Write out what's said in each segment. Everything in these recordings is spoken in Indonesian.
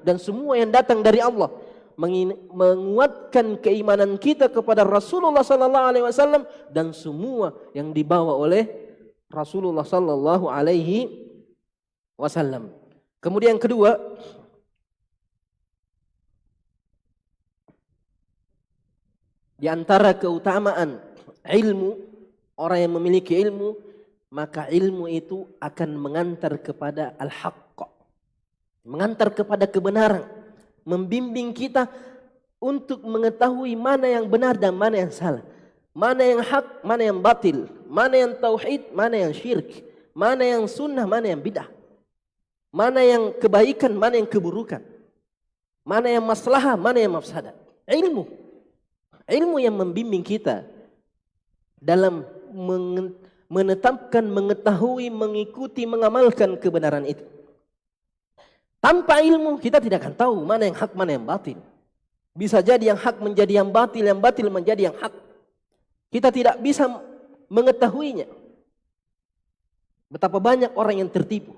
dan semua yang datang dari Allah, menguatkan keimanan kita kepada Rasulullah sallallahu alaihi wasallam dan semua yang dibawa oleh Rasulullah sallallahu alaihi wasallam. Kemudian yang kedua, di antara keutamaan ilmu, orang yang memiliki ilmu, maka ilmu itu akan mengantar kepada al-haqq, mengantar kepada kebenaran, membimbing kita untuk mengetahui mana yang benar dan mana yang salah, mana yang hak, mana yang batil, mana yang tauhid, mana yang syirik, mana yang sunnah, mana yang bid'ah, mana yang kebaikan, mana yang keburukan, mana yang maslahah, mana yang mafsadat. Ilmu yang membimbing kita dalam menetapkan, mengetahui, mengikuti, mengamalkan kebenaran itu. Tanpa ilmu kita tidak akan tahu mana yang hak, mana yang batil. Bisa jadi yang hak menjadi yang batil menjadi yang hak. Kita tidak bisa mengetahuinya. Betapa banyak orang yang tertipu.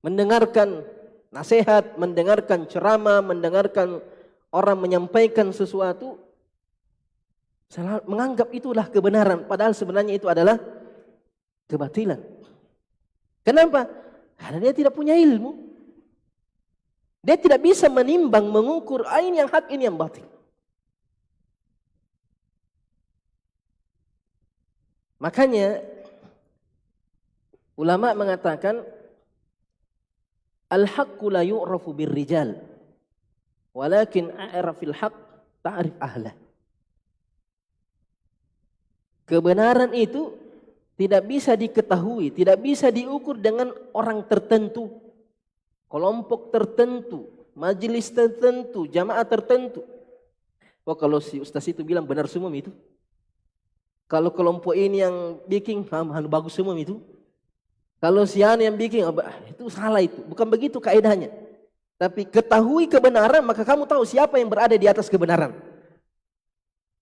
Mendengarkan nasihat, mendengarkan ceramah, mendengarkan orang menyampaikan sesuatu, menganggap itulah kebenaran, padahal sebenarnya itu adalah kebatilan. Kenapa? Karena dia tidak punya ilmu. Dia tidak bisa menimbang, mengukur ini yang hak, ini yang batil. Makanya ulama mengatakan al-haqqu la yu'rafu birrijal walakin a'rafil haqq ta'rif ahlah. Kebenaran itu tidak bisa diketahui, tidak bisa diukur dengan orang tertentu, kelompok tertentu, majelis tertentu, jamaah tertentu. Oh, kalau si ustaz itu bilang benar semua itu. Kalau kelompok ini yang bikin bagus semua itu. Kalau si anu yang bikin itu salah itu. Bukan begitu kaidahnya. Tapi ketahui kebenaran, maka kamu tahu siapa yang berada di atas kebenaran.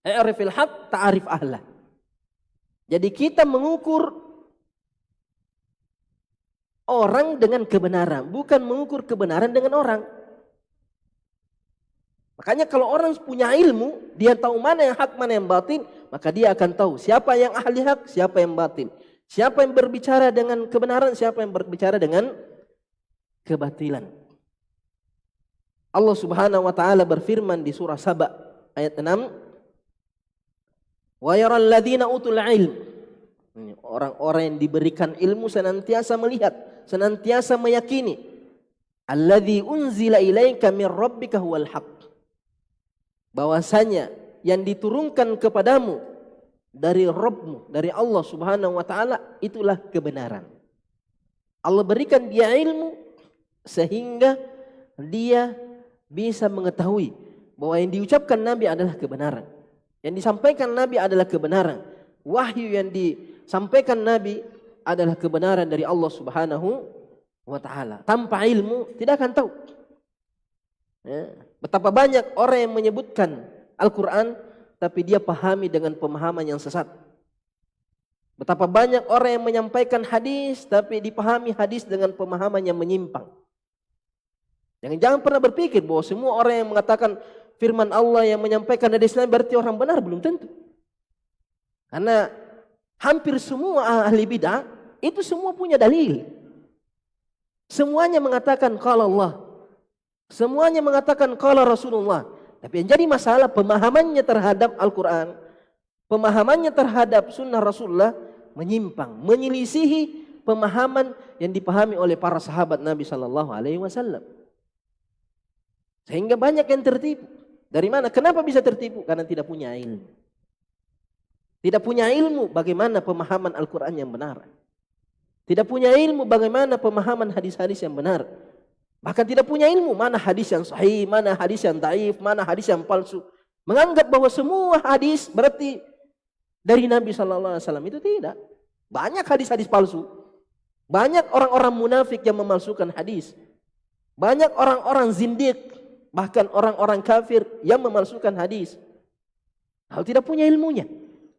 I'rifil haqq ta'rif ahlah. Jadi kita mengukur orang dengan kebenaran, bukan mengukur kebenaran dengan orang. Makanya kalau orang punya ilmu, dia tahu mana yang hak, mana yang batil, maka dia akan tahu siapa yang ahli hak, siapa yang batil. Siapa yang berbicara dengan kebenaran, siapa yang berbicara dengan kebatilan. Allah Subhanahu wa taala berfirman di surah Saba ayat 6, wa yaral ladzina utul ilm. Orang-orang yang diberikan ilmu senantiasa melihat, senantiasa meyakini alladzi unzila ilaika mir rabbika huwal haqq. Bahwasanya yang diturunkan kepadamu dari Rabbmu, dari Allah Subhanahu wa taala, itulah kebenaran. Allah berikan dia ilmu sehingga dia bisa mengetahui bahwa yang diucapkan Nabi adalah kebenaran. Yang disampaikan Nabi adalah kebenaran. Wahyu yang disampaikan Nabi adalah kebenaran dari Allah Subhanahu wa taala. Tanpa ilmu tidak akan tahu. Ya. Betapa banyak orang yang menyebutkan Al-Quran tapi dia pahami dengan pemahaman yang sesat. Betapa banyak orang yang menyampaikan hadis tapi dipahami hadis dengan pemahaman yang menyimpang. Jangan pernah berpikir bahwa semua orang yang mengatakan firman Allah yang menyampaikan hadis Nabi berarti orang benar, belum tentu. Karena hampir semua ahli bid'ah itu semua punya dalil. Semuanya mengatakan qala Allah. Semuanya mengatakan qala Rasulullah. Tapi yang jadi masalah pemahamannya terhadap Al-Quran, pemahamannya terhadap sunnah Rasulullah menyimpang, menyelisihi pemahaman yang dipahami oleh para sahabat Nabi Sallallahu Alaihi Wasallam. Sehingga banyak yang tertipu. Dari mana? Kenapa bisa tertipu? Karena tidak punya ilmu. Tidak punya ilmu bagaimana pemahaman Al-Quran yang benar. Tidak punya ilmu bagaimana pemahaman hadis-hadis yang benar. Bahkan tidak punya ilmu mana hadis yang sahih, mana hadis yang dhaif, mana hadis yang palsu. Menganggap bahwa semua hadis berarti dari Nabi Sallallahu Alaihi Wasallam. Itu tidak. Banyak hadis-hadis palsu. Banyak orang-orang munafik yang memalsukan hadis. Banyak orang-orang zindiq, bahkan orang-orang kafir yang memalsukan hadis. Hal tidak punya ilmunya.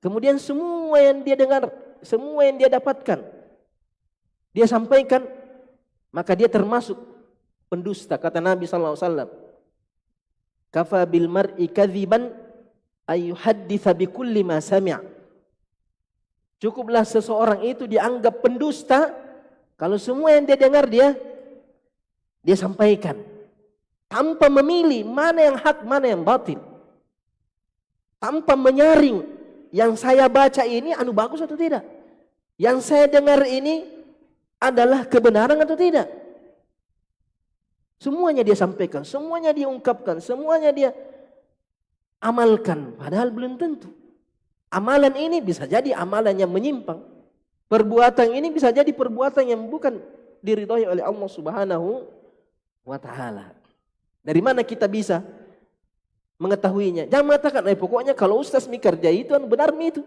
Kemudian semua yang dia dengar, semua yang dia dapatkan, dia sampaikan, maka dia termasuk pendusta. Kata Nabi SAW, kafa bil mar'i kadziban ayyuhadditsa bikulli ma sami'. Cukuplah seseorang itu dianggap pendusta kalau semua yang dia dengar dia sampaikan tanpa memilih mana yang hak, mana yang batil. Tanpa menyaring yang saya baca ini bagus atau tidak. Yang saya dengar ini adalah kebenaran atau tidak. Semuanya dia sampaikan, semuanya dia ungkapkan, semuanya dia amalkan. Padahal belum tentu. Amalan ini bisa jadi amalan yang menyimpang. Perbuatan ini bisa jadi perbuatan yang bukan diridhai oleh Allah Subhanahu wa Ta'ala. Dari mana kita bisa mengetahuinya? Jangan mengatakan, pokoknya kalau ustaz mi kerja itu benar mi itu.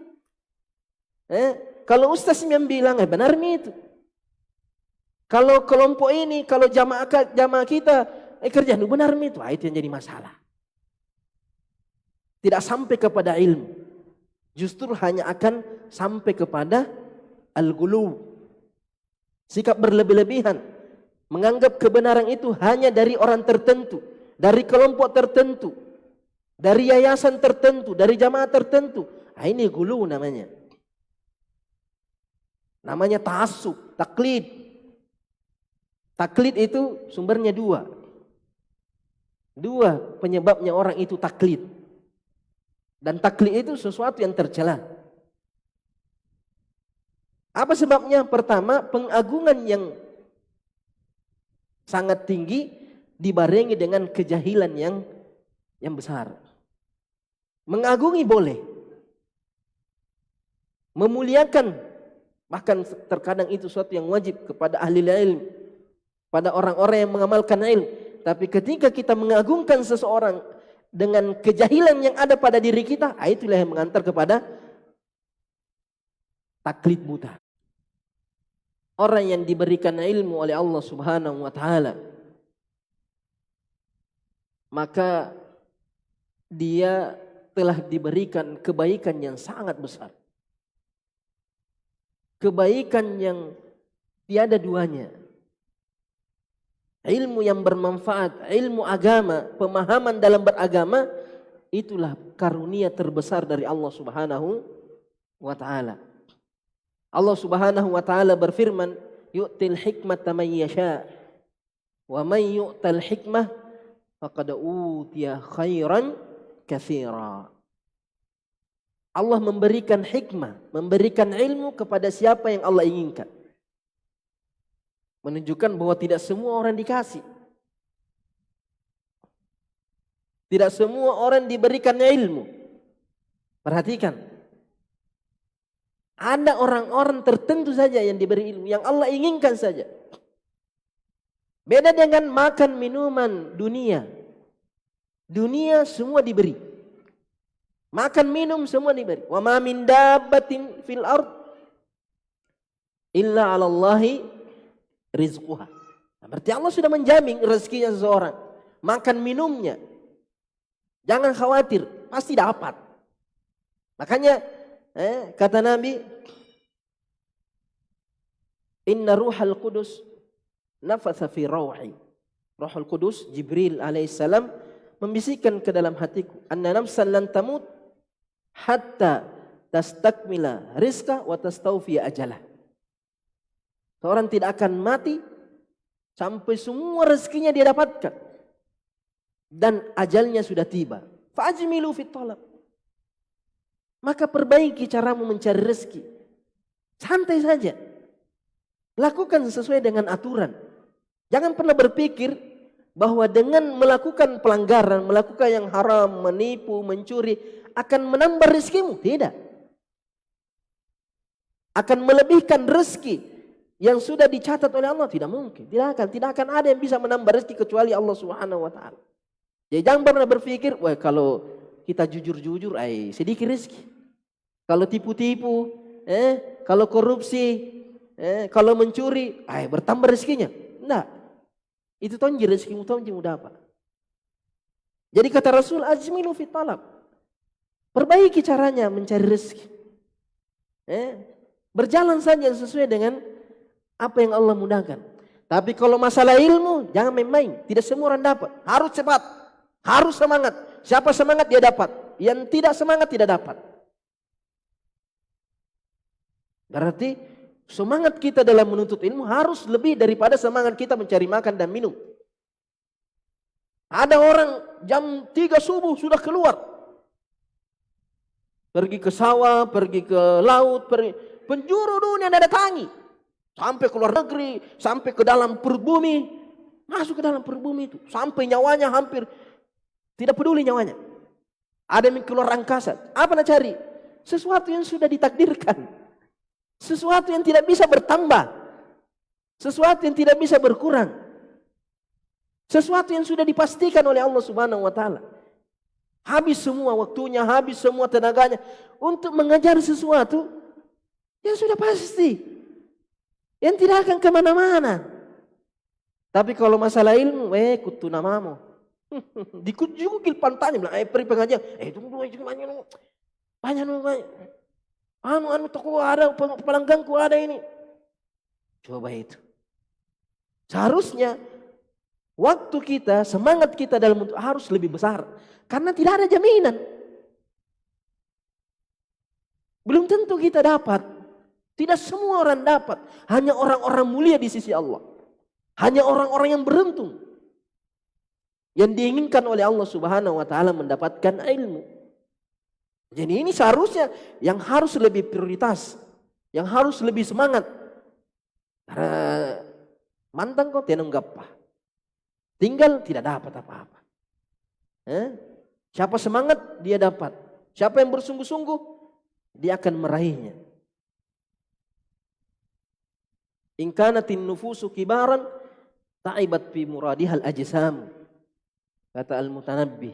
Kalau ustaz yang bilang benar mi itu. Kalau kelompok ini, kalau jamaah kita kerja benar mi itu. Itu yang jadi masalah. Tidak sampai kepada ilmu. Justru hanya akan sampai kepada al-ghulu. Sikap berlebih-lebihan. Menganggap kebenaran itu hanya dari orang tertentu. Dari kelompok tertentu. Dari yayasan tertentu. Dari jamaah tertentu. Ini ghulu namanya. Namanya ta'assub, taklid. Taklid itu sumbernya dua. Dua penyebabnya orang itu taklid. Dan taklid itu sesuatu yang tercela. Apa sebabnya? Pertama, pengagungan yang sangat tinggi dibarengi dengan kejahilan yang besar. Mengagungi boleh. Memuliakan, bahkan terkadang itu sesuatu yang wajib kepada ahli ilmu, pada orang-orang yang mengamalkan ilmu. Tapi ketika kita mengagungkan seseorang dengan kejahilan yang ada pada diri kita, itulah yang mengantar kepada taklid buta. Orang yang diberikan ilmu oleh Allah Subhanahu wa Ta'ala, maka dia telah diberikan kebaikan yang sangat besar. Kebaikan yang tiada duanya. Ilmu yang bermanfaat, ilmu agama, pemahaman dalam beragama, itulah karunia terbesar dari Allah Subhanahu wa Ta'ala. Allah Subhanahu wa Ta'ala berfirman, yu'til hikmata man yasha wa man yu'tal hikmah faqad utiya khairan katsira. Allah memberikan hikmah, memberikan ilmu kepada siapa yang Allah inginkan. Menunjukkan bahwa tidak semua orang dikasih. Tidak semua orang diberikan ilmu. Perhatikan. Ada orang-orang tertentu saja yang diberi ilmu, yang Allah inginkan saja. Beda dengan makan minuman dunia. Dunia semua diberi. Makan minum semua diberi. Wa ma min dabbatin fil ard illa 'ala Allahi rizquha. Berarti Allah sudah menjamin rezekinya seseorang. Makan minumnya. Jangan khawatir, pasti dapat. Makanya kata Nabi, inna ruhal qudus nafatha fi rawhi. Ruhul Qudus, Jibril alaihissalam, membisikkan ke dalam hatiku, anna nafsan lan tamut hatta tastakmila rizqa wa tastawfi ajalah. Seorang tidak akan mati sampai semua rezekinya dia dapatkan dan ajalnya sudah tiba. Fa'ajmilu fit talab. Maka perbaiki caramu mencari rezeki. Santai saja. Lakukan sesuai dengan aturan. Jangan pernah berpikir bahwa dengan melakukan pelanggaran, melakukan yang haram, menipu, mencuri akan menambah rezekimu. Tidak. Akan melebihkan rezeki yang sudah dicatat oleh Allah, tidak mungkin. Tidak akan ada yang bisa menambah rezeki kecuali Allah Subhanahu wa Ta'ala. Jadi jangan pernah berpikir, wah kalau kita jujur-jujur, sedikit rezeki. Kalau tipu-tipu, kalau korupsi, kalau mencuri, bertambah rezekinya. Enggak. Itu tonji rezekimu, tonji mudah apa. Jadi kata Rasul, ajmilu fit talab. Perbaiki caranya mencari rezeki. Berjalan saja sesuai dengan apa yang Allah mudahkan. Tapi kalau masalah ilmu, jangan main-main. Tidak semua orang dapat. Harus cepat. Harus semangat. Siapa semangat dia dapat. Yang tidak semangat tidak dapat. Berarti semangat kita dalam menuntut ilmu harus lebih daripada semangat kita mencari makan dan minum. Ada orang jam 3 subuh sudah keluar. Pergi ke sawah, pergi ke laut, penjuru dunia dia datangi. Sampai ke luar negeri, sampai ke dalam perut bumi. Masuk ke dalam perut bumi itu. Sampai nyawanya hampir tidak peduli nyawanya. Ada yang keluar angkasa. Apa nak cari? Sesuatu yang sudah ditakdirkan. Sesuatu yang tidak bisa bertambah. Sesuatu yang tidak bisa berkurang. Sesuatu yang sudah dipastikan oleh Allah Subhanahu wa taala. Habis semua waktunya, habis semua tenaganya untuk mengejar sesuatu yang sudah pasti. Yang tidak akan kemana-mana. Tapi kalau masalah ilmu, kutu namamu. Dikujukil pantanya, bilang, pergi pengajian. Tunggu, banyak. Anu toko ada, pelanggangku ada ini. Coba itu. Seharusnya waktu kita, semangat kita dalam untuk harus lebih besar. Karena tidak ada jaminan. Belum tentu kita dapat. Tidak semua orang dapat. Hanya orang-orang mulia di sisi Allah. Hanya orang-orang yang beruntung. Yang diinginkan oleh Allah Subhanahu wa taala mendapatkan ilmu. Jadi ini seharusnya yang harus lebih prioritas. Yang harus lebih semangat. Karena mantan kau tenang gapa. Tinggal tidak dapat apa-apa. Siapa semangat dia dapat. Siapa yang bersungguh-sungguh dia akan meraihnya. In kanatin nufusu kibaran ta'ibat fi muradihal ajsam. Kata Al-Mutanabbi.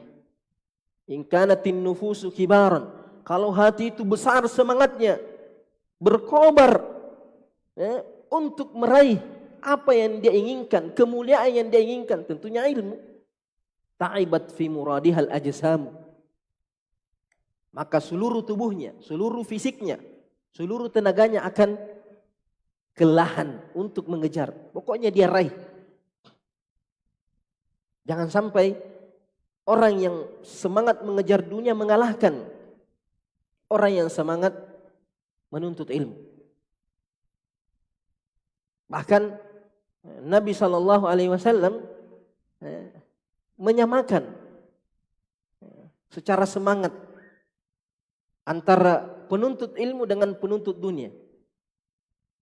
In kanatin nufusu kibaran. Kalau hati itu besar semangatnya, berkobar untuk meraih apa yang dia inginkan, kemuliaan yang dia inginkan, tentunya ilmu. Ta'ibat fi muradihal ajsam. Maka seluruh tubuhnya, seluruh fisiknya, seluruh tenaganya akan kelelahan untuk mengejar. Pokoknya dia raih. Jangan sampai orang yang semangat mengejar dunia mengalahkan orang yang semangat menuntut ilmu. Bahkan Nabi SAW menyamakan secara semangat antara penuntut ilmu dengan penuntut dunia.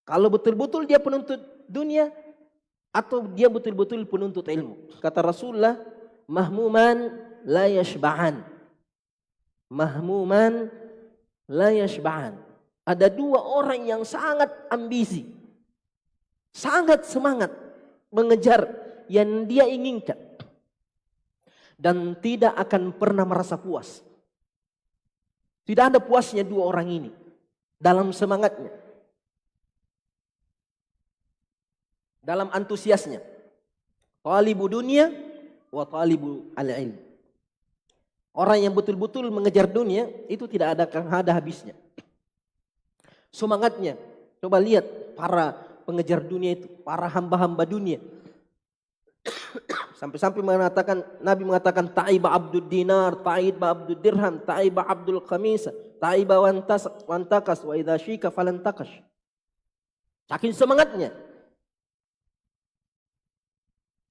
Kalau betul-betul dia penuntut dunia atau dia betul-betul penuntut ilmu. Kata Rasulullah, mahmuman la yashba'an. Mahmuman la yashba'an. Ada dua orang yang sangat ambisi, sangat semangat mengejar yang dia inginkan dan tidak akan pernah merasa puas. Tidak ada puasnya dua orang ini dalam semangatnya, dalam antusiasnya. Talibu dunia wa talibu al-ilm. Orang yang betul-betul mengejar dunia itu tidak ada habisnya. Semangatnya, coba lihat para pengejar dunia itu, para hamba-hamba dunia. Sampai-sampai Nabi mengatakan ta'iba abdud dinar, ta'iba abdud dirham, ta'iba abdul khamisa, ta'iba wantakas, wa idha syika falantakash. Saking semangatnya.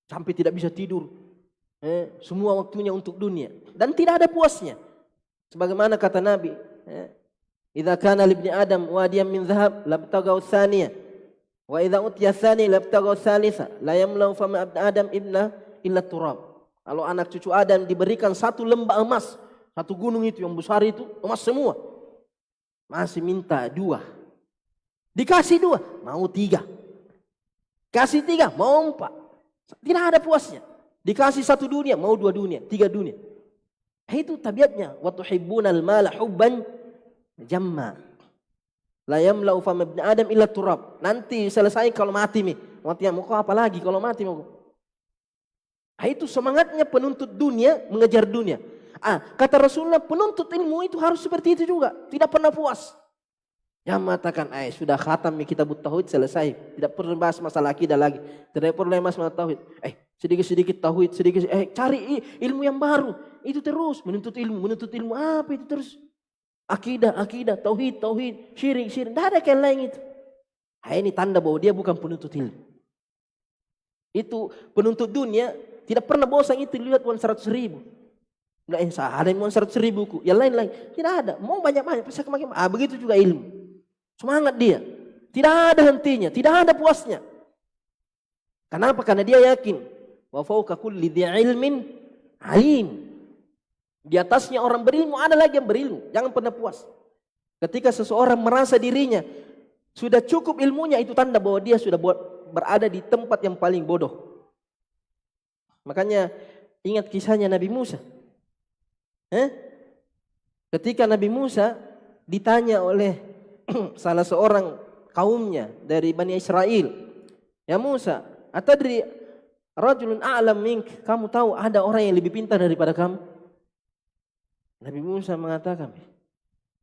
Sampai tidak bisa tidur. Semua waktunya untuk dunia. Dan tidak ada puasnya. Sebagaimana kata Nabi. Idza kana libni Adam wadiyan min dhahab labtagau thaniya. Wa idza utiya thani labtagau thalitha. La yamlau fama Adam illa turab. Kalau anak cucu Adam diberikan satu lembah emas, satu gunung itu yang besar itu, emas semua. Masih minta dua. Dikasih dua, mau tiga. Kasih tiga, mau empat. Tidak ada puasnya. Dikasih satu dunia, mau dua dunia, tiga dunia. Itu tabiatnya. Wa tuhibbunal mala hubban jamma. La yamla'u fam ibn Adam illa turab. Nanti selesai kalau mati nih. Mati mau kau apa lagi kalau mati mau. Itu semangatnya penuntut dunia, mengejar dunia. Kata Rasulullah, penuntut ilmu itu harus seperti itu juga. Tidak pernah puas. Yang mengatakan, sudah khatam kitab tauhid selesai, tidak perlu bahas masalah akidah lagi, tidak perlu bahas masalah tauhid. Sedikit-sedikit tauhid, cari ilmu yang baru. Itu terus menuntut ilmu apa itu terus? Akidah, tauhid, syirik. Tidak ada yang lain itu. Ini tanda bahwa dia bukan penuntut ilmu. Itu penuntut dunia tidak pernah bosan itu lihat uang 100.000. Enggak yang sah, ada yang uang 100.000 yang lain-lain. Tidak ada, mau banyak-banyak, pasti makin. Begitu juga ilmu. Semangat dia, tidak ada hentinya, tidak ada puasnya. Kenapa? Karena dia yakin wa fauqa kulli dzi ilmin alim. Di atasnya orang berilmu ada lagi yang berilmu. Jangan pernah puas. Ketika seseorang merasa dirinya sudah cukup ilmunya, itu tanda bahwa dia sudah berada di tempat yang paling bodoh. Makanya ingat kisahnya Nabi Musa. Ketika Nabi Musa ditanya oleh salah seorang kaumnya dari Bani Israel, "Ya Musa, atadri rajulun a'lam mink?" Kamu tahu ada orang yang lebih pintar daripada kamu? Nabi Musa mengatakan,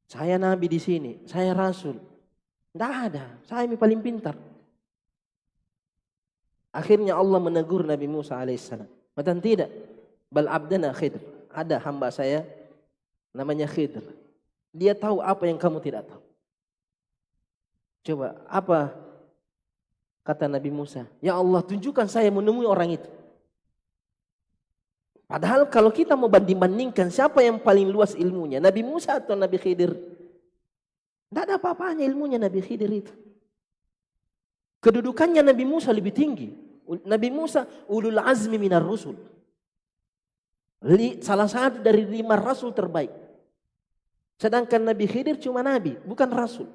"Saya nabi di sini, saya rasul. Tidak ada, saya yang paling pintar." Akhirnya Allah menegur Nabi Musa alaihissalam. Matan tidak, bal abdana Khidr. Ada hamba saya namanya Khidr. Dia tahu apa yang kamu tidak tahu. Coba apa kata Nabi Musa? Ya Allah, tunjukkan saya menemui orang itu. Padahal kalau kita mau banding-bandingkan siapa yang paling luas ilmunya, Nabi Musa atau Nabi Khidir? Tidak ada apa-apanya ilmunya Nabi Khidir itu. Kedudukannya Nabi Musa lebih tinggi. Nabi Musa ulul azmi minar rusul. Salah satu dari 5 rasul terbaik. Sedangkan Nabi Khidir cuma nabi, bukan rasul.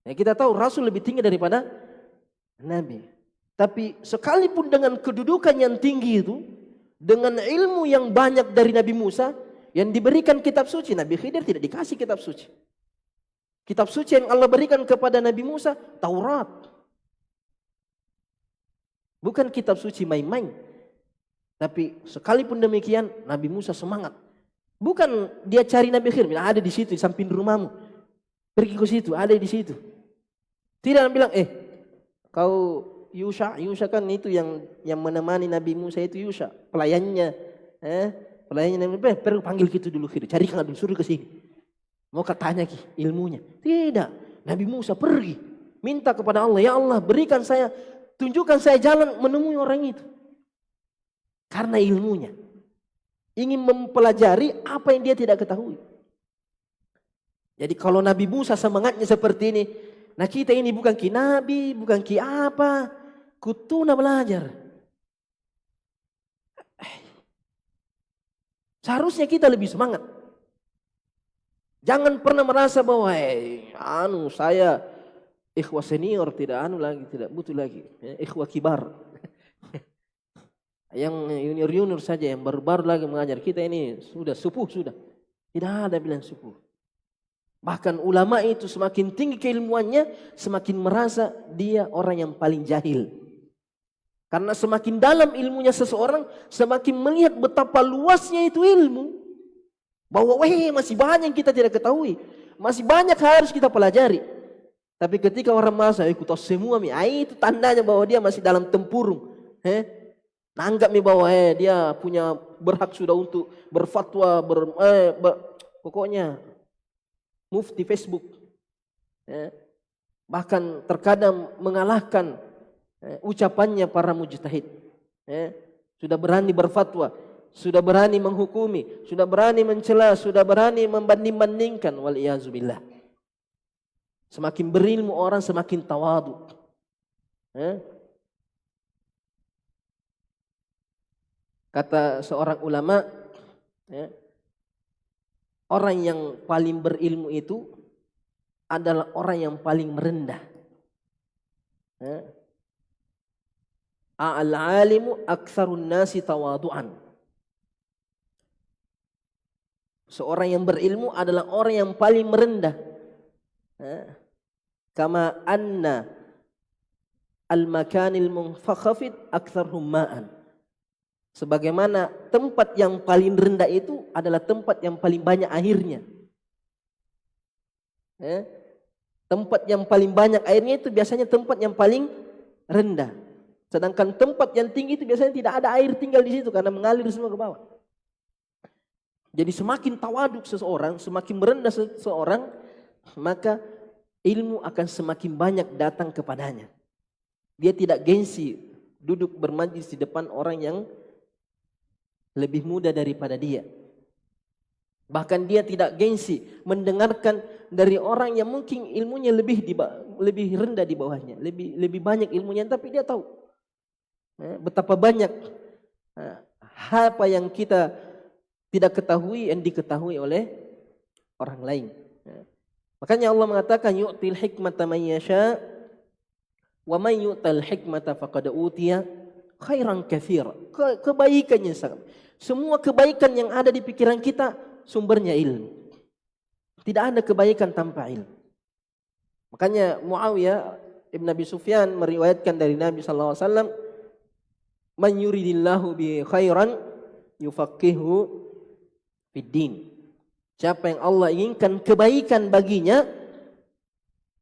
Kita tahu rasul lebih tinggi daripada nabi. Tapi sekalipun dengan kedudukan yang tinggi itu, dengan ilmu yang banyak dari Nabi Musa, yang diberikan kitab suci, Nabi Khidir tidak dikasih kitab suci. Kitab suci yang Allah berikan kepada Nabi Musa, Taurat. Bukan kitab suci main-main. Tapi sekalipun demikian, Nabi Musa semangat. Bukan dia cari Nabi Khidir, ada di situ, di samping rumahmu. Pergi ke situ, ada di situ. Tidak bilang, kau Yusha kan itu yang menemani Nabi Musa itu Yusha, pelayannya. Pelayannya Nabi Musa, pergi panggil gitu dulu Khidir, carikan dulu, suruh ke sini. Mau katanya ilmunya. Tidak, Nabi Musa pergi, minta kepada Allah, ya Allah berikan saya, tunjukkan saya jalan menemui orang itu. Karena ilmunya. Ingin mempelajari apa yang dia tidak ketahui. Jadi kalau Nabi Musa semangatnya seperti ini, nah kita ini bukan ki nabi, bukan ki apa, kutuna belajar. Seharusnya kita lebih semangat. Jangan pernah merasa bahwa saya ikhwah senior, tidak tidak butuh lagi, ikhwah kibar. Yang junior saja, yang baru-baru lagi mengajar, kita ini sudah sepuh sudah. Tidak ada bilang sepuh. Bahkan ulama itu semakin tinggi keilmuannya, semakin merasa dia orang yang paling jahil. Karena semakin dalam ilmunya seseorang, semakin melihat betapa luasnya itu ilmu. Bahwa masih banyak yang kita tidak ketahui. Masih banyak harus kita pelajari. Tapi ketika orang merasa ikut semua, itu tandanya bahwa dia masih dalam tempurung. Nanggap bahwa dia punya berhak sudah untuk berfatwa, pokoknya mufti Facebook. Bahkan terkadang mengalahkan ucapannya para mujtahid. Sudah berani berfatwa, sudah berani menghukumi, sudah berani mencela, sudah berani membanding-bandingkan. Waliyazubillah. Semakin berilmu orang semakin tawadu. Kata seorang ulama, orang yang paling berilmu itu adalah orang yang paling merendah. Al-alimu aktsarun nasi tawadu'an. Seorang yang berilmu adalah orang yang paling merendah. Kama anna al-makanil munfakhafid aktsarhum ma'an. Sebagaimana tempat yang paling rendah itu adalah tempat yang paling banyak airnya. Tempat yang paling banyak airnya itu biasanya tempat yang paling rendah. Sedangkan tempat yang tinggi itu biasanya tidak ada air tinggal di situ karena mengalir semua ke bawah. Jadi semakin tawaduk seseorang, semakin merendah seseorang, maka ilmu akan semakin banyak datang kepadanya. Dia tidak gengsi duduk bermajlis di depan orang yang lebih muda daripada dia. Bahkan dia tidak gengsi mendengarkan dari orang yang mungkin ilmunya lebih rendah di bawahnya, lebih banyak ilmunya, tapi dia tahu betapa banyak apa yang kita tidak ketahui yang diketahui oleh orang lain. Makanya Allah mengatakan yu'til hikmata man yasha wa man yu'tal hikmata faqad utiya khairan katsira. Kebaikannya sangat. Semua kebaikan yang ada di pikiran kita sumbernya ilmu. Tidak ada kebaikan tanpa ilmu. Makanya Muawiyah ibn Abi Sufyan meriwayatkan dari Nabi sallallahu alaihi wasallam, "Man yuridillahu bi khairan yufaqihu fiddin." Siapa yang Allah inginkan kebaikan baginya,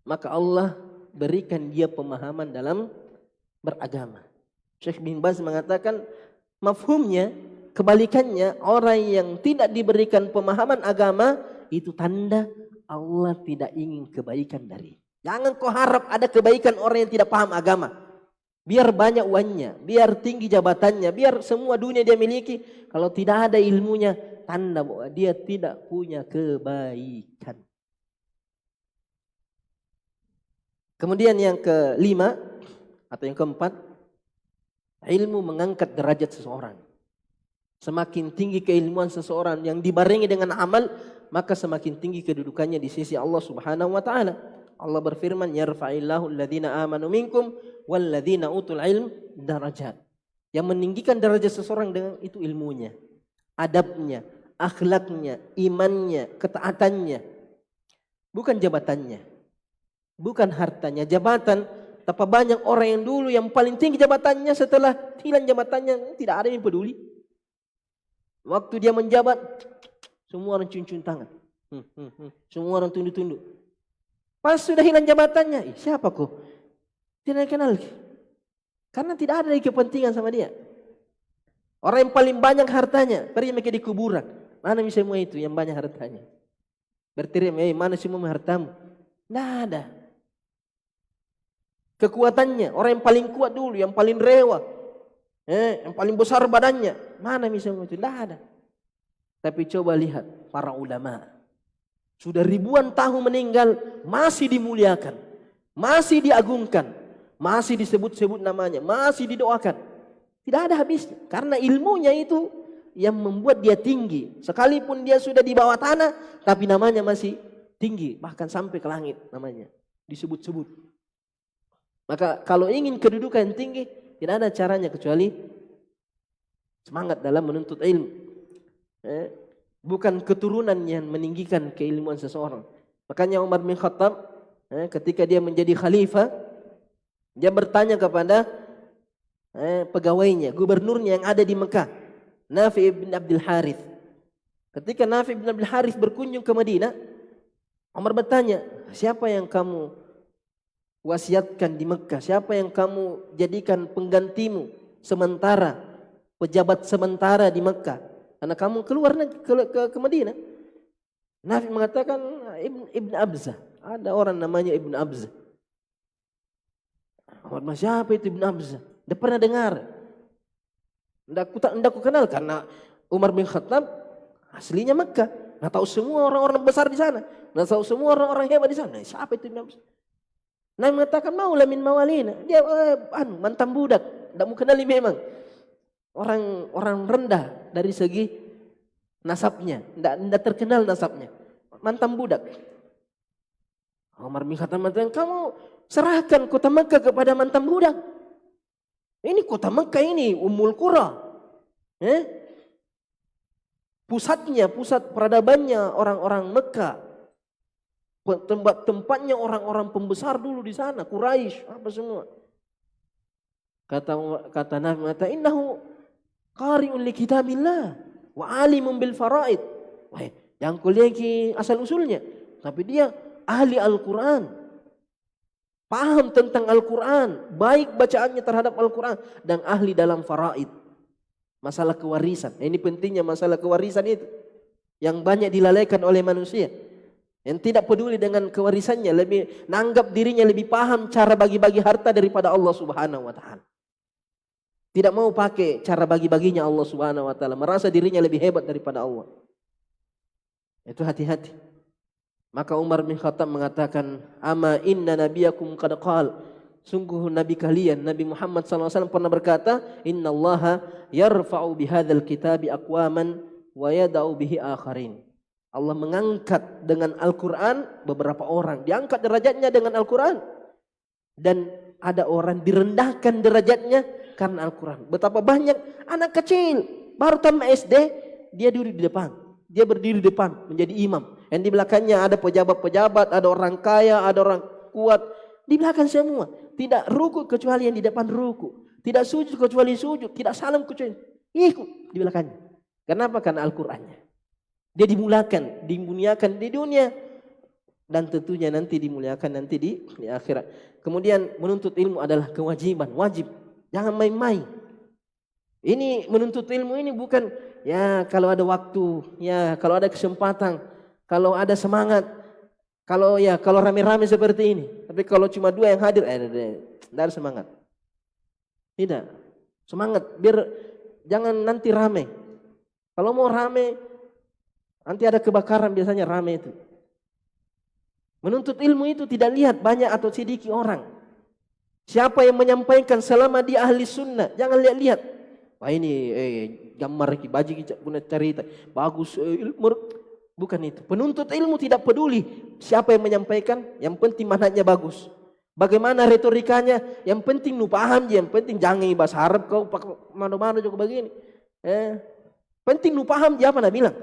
maka Allah berikan dia pemahaman dalam beragama. Syekh bin Baz mengatakan mafhumnya, kebalikannya, orang yang tidak diberikan pemahaman agama itu tanda Allah tidak ingin kebaikan dari. Jangan kau harap ada kebaikan orang yang tidak paham agama. Biar banyak uangnya, biar tinggi jabatannya, biar semua dunia dia miliki, kalau tidak ada ilmunya, tanda bahwa dia tidak punya kebaikan. Kemudian yang kelima atau yang keempat, ilmu mengangkat derajat seseorang. Semakin tinggi keilmuan seseorang yang dibarengi dengan amal, maka semakin tinggi kedudukannya di sisi Allah Subhanahu wa taala. Allah berfirman, "Yarfa'illahu alladhina amanu minkum walladzina utul ilm darajat." Yang meninggikan derajat seseorang dengan itu ilmunya, adabnya, akhlaknya, imannya, ketaatannya. Bukan jabatannya. Bukan hartanya. Jabatan, tapi banyak orang yang dulu yang paling tinggi jabatannya, setelah hilang jabatannya tidak ada yang peduli. Waktu dia menjabat, semua orang cium-cium tangan. Semua orang tunduk-tunduk. Pas sudah hilang jabatannya, siapa kau? Tidak kenal. Karena tidak ada lagi kepentingan sama dia. Orang yang paling banyak hartanya, pergi mereka di kuburan. Mana semua itu yang banyak hartanya? Berteriak, mana semua hartamu? Tidak ada. Kekuatannya, orang yang paling kuat dulu, yang paling rewa, yang paling besar badannya, mana semua itu? Tidak ada. Tapi coba lihat para ulama. Sudah ribuan tahun meninggal, masih dimuliakan, masih diagungkan, masih disebut-sebut namanya, masih didoakan. Tidak ada habisnya. Karena ilmunya itu yang membuat dia tinggi. Sekalipun dia sudah di bawah tanah, tapi namanya masih tinggi. Bahkan sampai ke langit namanya. Disebut-sebut. Maka kalau ingin kedudukan yang tinggi, tidak ada caranya kecuali semangat dalam menuntut ilmu. Bukan keturunan yang meninggikan keilmuan seseorang. Makanya Umar bin Khattab ketika dia menjadi khalifah, dia bertanya kepada pegawainya, gubernurnya yang ada di Mekah, Nafi bin Abdul Harith. Ketika Nafi bin Abdul Harith berkunjung ke Madinah, Umar bertanya, siapa yang kamu wasiatkan di Mekah? Siapa yang kamu jadikan penggantimu sementara, pejabat sementara di Mekah? Karena kamu keluar ke Madinah. Nafi mengatakan Ibn Abzah. Ada orang namanya Ibn Abzah. Siapa itu Ibn Abzah? Tidak pernah dengar. Tidak ku kenal karena Umar bin Khattab aslinya Mekah. Nggak tahu semua orang-orang besar di sana. Nggak tahu semua orang-orang hebat di sana. Siapa itu Ibn Abzah? Nabi mengatakan maula min mawalina. Dia mantan budak. Tidak mau kenali memang. Orang rendah dari segi nasabnya, tidak terkenal nasabnya, mantan budak. Umar bin Khattab mengatakan, kamu serahkan kota Mekah kepada mantan budak. Ini kota Mekah ini Ummul Qura, pusatnya, pusat peradabannya orang-orang Mekah, tempatnya orang-orang pembesar dulu di sana, Quraisy, apa semua. Kata Nabi, innahu qari'un li kitabillah wa alimun bil faraid. Wah, yang kuliah asal usulnya, tapi dia ahli Al-Qur'an, paham tentang Al-Quran, baik bacaannya terhadap Al-Quran, dan ahli dalam faraid. Masalah kewarisan. Ini pentingnya masalah kewarisan itu. Yang banyak dilalaikan oleh manusia. Yang tidak peduli dengan kewarisannya, lebih nanggap dirinya lebih paham cara bagi-bagi harta daripada Allah Subhanahu wa taala. Tidak mau pakai cara bagi-baginya Allah Subhanahu wa taala, merasa dirinya lebih hebat daripada Allah. Itu hati-hati. Maka Umar bin Khattab mengatakan, "Ama inna nabiyakum qad qala." Sungguh nabi kalian, Nabi Muhammad SAW pernah berkata, "Innallaha yarfa'u bihadzal kitabi aqwaman wa yada'u bihi akharin." Allah mengangkat dengan Al-Quran beberapa orang. Diangkat derajatnya dengan Al-Quran. Dan ada orang direndahkan derajatnya karena Al-Quran. Betapa banyak anak kecil baru tamat SD, dia duduk di depan. Dia berdiri di depan menjadi imam. Yang di belakangnya ada pejabat-pejabat, ada orang kaya, ada orang kuat. Di belakang semua. Tidak ruku kecuali yang di depan ruku. Tidak sujud kecuali sujud. Tidak salam kecuali ikut di belakangnya. Kenapa? Karena Al-Qurannya. Dia dimuliakan di dunia. Dan tentunya nanti dimuliakan nanti di akhirat. Kemudian menuntut ilmu adalah kewajiban, wajib. Jangan main-main. Ini menuntut ilmu ini bukan ya kalau ada waktu, ya kalau ada kesempatan, kalau ada semangat, kalau rame-rame seperti ini. Tapi kalau cuma dua yang hadir, tidak ada semangat. Tidak. Semangat biar jangan nanti rame. Kalau mau rame, nanti ada kebakaran biasanya rame itu. Menuntut ilmu itu tidak lihat banyak atau sedikit orang. Siapa yang menyampaikan selama dia ahli sunnah, jangan lihat-lihat. Wah ini gambar baju punya cerita bagus ilmu. Bukan itu. Penuntut ilmu tidak peduli siapa yang menyampaikan, yang penting manhajnya bagus. Bagaimana retorikanya, yang penting nu paham, yang penting jangan bahasa Arab kau pakai mana-mana juga begini. Penting nu paham dia apa nak bilang.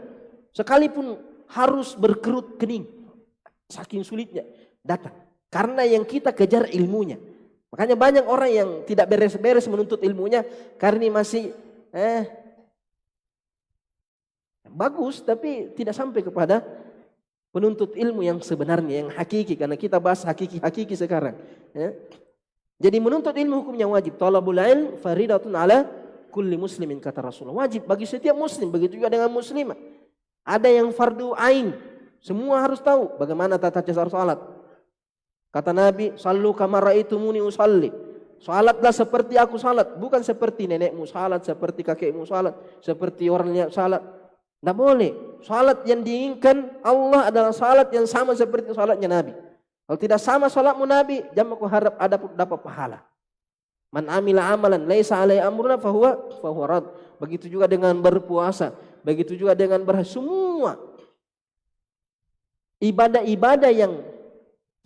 Sekalipun harus berkerut kening. Saking sulitnya datang. Karena yang kita kejar ilmunya. Makanya banyak orang yang tidak beres-beres menuntut ilmunya karena masih bagus tapi tidak sampai kepada penuntut ilmu yang sebenarnya, yang hakiki. Karena kita bahas hakiki sekarang. Jadi menuntut ilmu hukumnya wajib. Talabul ilm faridatun ala kulli muslimin, kata Rasulullah. Wajib bagi setiap muslim, begitu juga dengan muslimah. Ada yang fardu ain. Semua harus tahu bagaimana tata cara salat. Kata Nabi, "Sallu kama ra'aitumuni usalli." Salatlah seperti aku salat, bukan seperti nenekmu salat, seperti kakekmu salat, seperti orangnya salat. Tidak boleh. Salat yang diinginkan Allah adalah salat yang sama seperti salatnya Nabi. Kalau tidak sama salatmu Nabi, jangan aku harap ada dapat pahala. Man amila amalan laisa alai amruna fahuwa rad. Begitu juga dengan berpuasa, begitu juga dengan semua ibadah-ibadah yang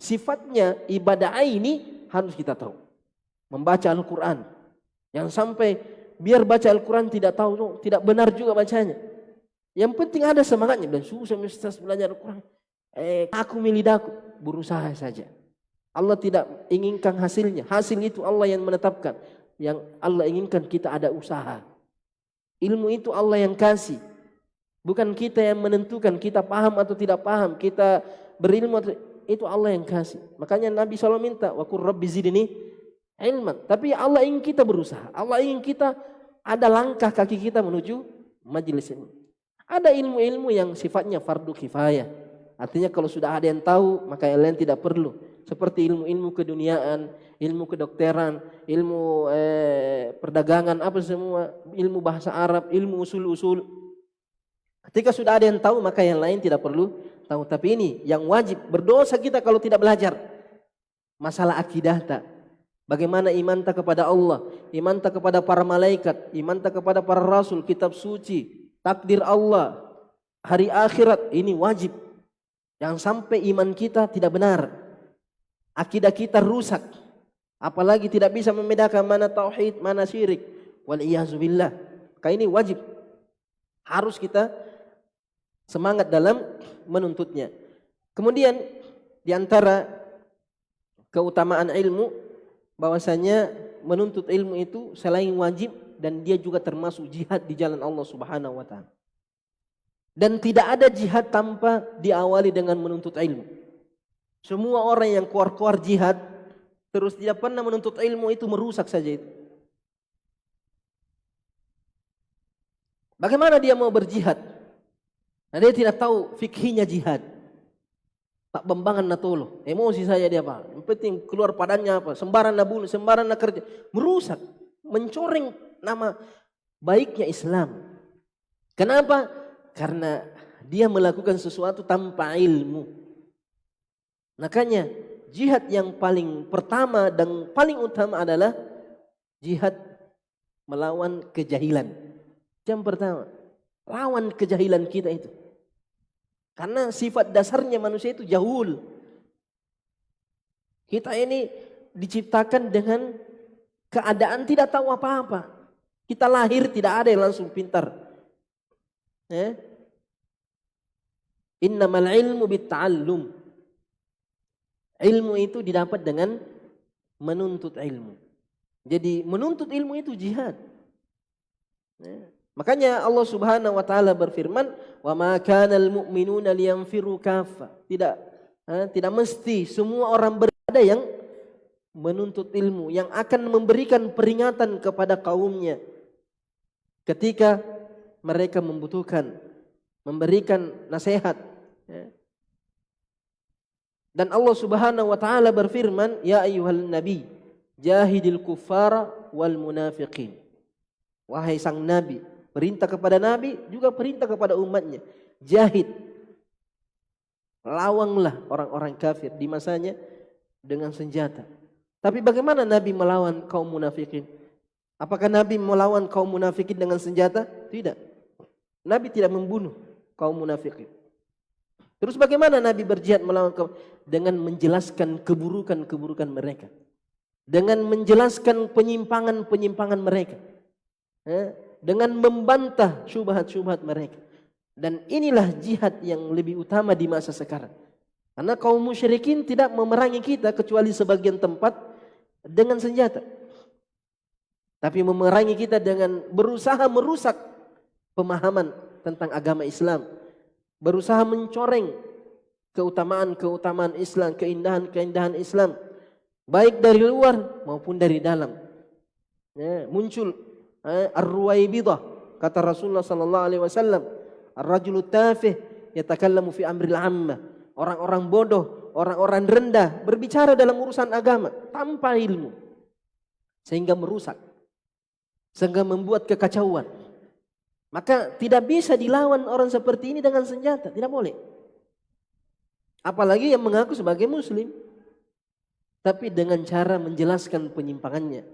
sifatnya ibadah aini harus kita tahu. Membaca Al-Quran. Yang sampai biar baca Al-Quran tidak tahu, tidak benar juga bacanya. Yang penting ada semangatnya. Dan susah Ustaz belajar Al-Quran. Aku milidaku. Berusaha saja. Allah tidak inginkan hasilnya. Hasil itu Allah yang menetapkan. Yang Allah inginkan kita ada usaha. Ilmu itu Allah yang kasih. Bukan kita yang menentukan kita paham atau tidak paham, kita berilmu atau, itu Allah yang kasih. Makanya Nabi SAW minta, "Wa qur rabbi zidni ilman." Tapi Allah ingin kita berusaha. Allah ingin kita ada langkah kaki kita menuju majelis ini. Ada ilmu-ilmu yang sifatnya fardu kifayah. Artinya kalau sudah ada yang tahu, maka yang lain tidak perlu. Seperti ilmu-ilmu keduniaan, ilmu kedokteran, ilmu perdagangan, apa semua, ilmu bahasa Arab, ilmu usul-usul. Ketika sudah ada yang tahu, maka yang lain tidak perlu tahu. Tapi ini yang wajib, berdosa kita kalau tidak belajar. Masalah akidah tak. Bagaimana iman tak kepada Allah, iman tak kepada para malaikat, iman tak kepada para rasul, kitab suci, takdir Allah, hari akhirat, ini wajib. Jangan sampai iman kita tidak benar. Akidah kita rusak. Apalagi tidak bisa membedakan mana tauhid, mana syirik. Wal-iyazubillah. Maka ini wajib. Harus kita semangat dalam menuntutnya. Kemudian di antara keutamaan ilmu bahwasanya menuntut ilmu itu selain wajib dan dia juga termasuk jihad di jalan Allah Subhanahu wa taala. Dan tidak ada jihad tanpa diawali dengan menuntut ilmu. Semua orang yang keluar-keluar jihad terus tidak pernah menuntut ilmu, itu merusak saja itu. Bagaimana dia mau berjihad? Nah, dia tidak tahu fikihnya jihad. Tak bembangan na tolo, emosi saja dia Pak. Yang penting keluar padanya apa? Sembarang na bunuh, sembarang na kerja. Merusak, mencoreng nama baiknya Islam. Kenapa? Karena dia melakukan sesuatu tanpa ilmu. Makanya jihad yang paling pertama dan paling utama adalah jihad melawan kejahilan. Yang pertama, lawan kejahilan kita itu. Karena sifat dasarnya manusia itu jahul. Kita ini diciptakan dengan keadaan tidak tahu apa-apa. Kita lahir tidak ada yang langsung pintar. Innamal ilmu bitta'allum. Ilmu itu didapat dengan menuntut ilmu. Jadi menuntut ilmu itu jihad. Makanya Allah Subhanahu wa taala berfirman, "Wa ma kanal mu'minuna liyanfiru kaffa." Tidak mesti semua orang berada yang menuntut ilmu, yang akan memberikan peringatan kepada kaumnya ketika mereka membutuhkan, memberikan nasihat. Dan Allah Subhanahu wa taala berfirman, "Ya ayyuhal nabi, jahidil kuffara wal munafiqin." Wahai sang nabi, perintah kepada nabi juga perintah kepada umatnya. Jahid. Lawanglah orang-orang kafir di masanya dengan senjata. Tapi bagaimana nabi melawan kaum munafikin? Apakah nabi melawan kaum munafikin dengan senjata? Tidak. Nabi tidak membunuh kaum munafikin. Terus bagaimana nabi berjihad melawan kaum? Dengan menjelaskan keburukan-keburukan mereka. Dengan menjelaskan penyimpangan-penyimpangan mereka. Dengan membantah syubhat-syubhat mereka. Dan inilah jihad yang lebih utama di masa sekarang. Karena kaum musyrikin tidak memerangi kita kecuali sebagian tempat dengan senjata. Tapi memerangi kita dengan berusaha merusak pemahaman tentang agama Islam. Berusaha mencoreng keutamaan-keutamaan Islam, keindahan-keindahan Islam. Baik dari luar maupun dari dalam. Muncul ar-ruwaibidah, kata Rasulullah sallallahu alaihi wasallam, ar-rajulu tafih yatakallamu fi amril ammah. Orang-orang bodoh, orang-orang rendah berbicara dalam urusan agama tanpa ilmu, sehingga merusak, sehingga membuat kekacauan. Maka tidak bisa dilawan orang seperti ini dengan senjata, tidak boleh. Apalagi yang mengaku sebagai muslim, tapi dengan cara menjelaskan penyimpangannya,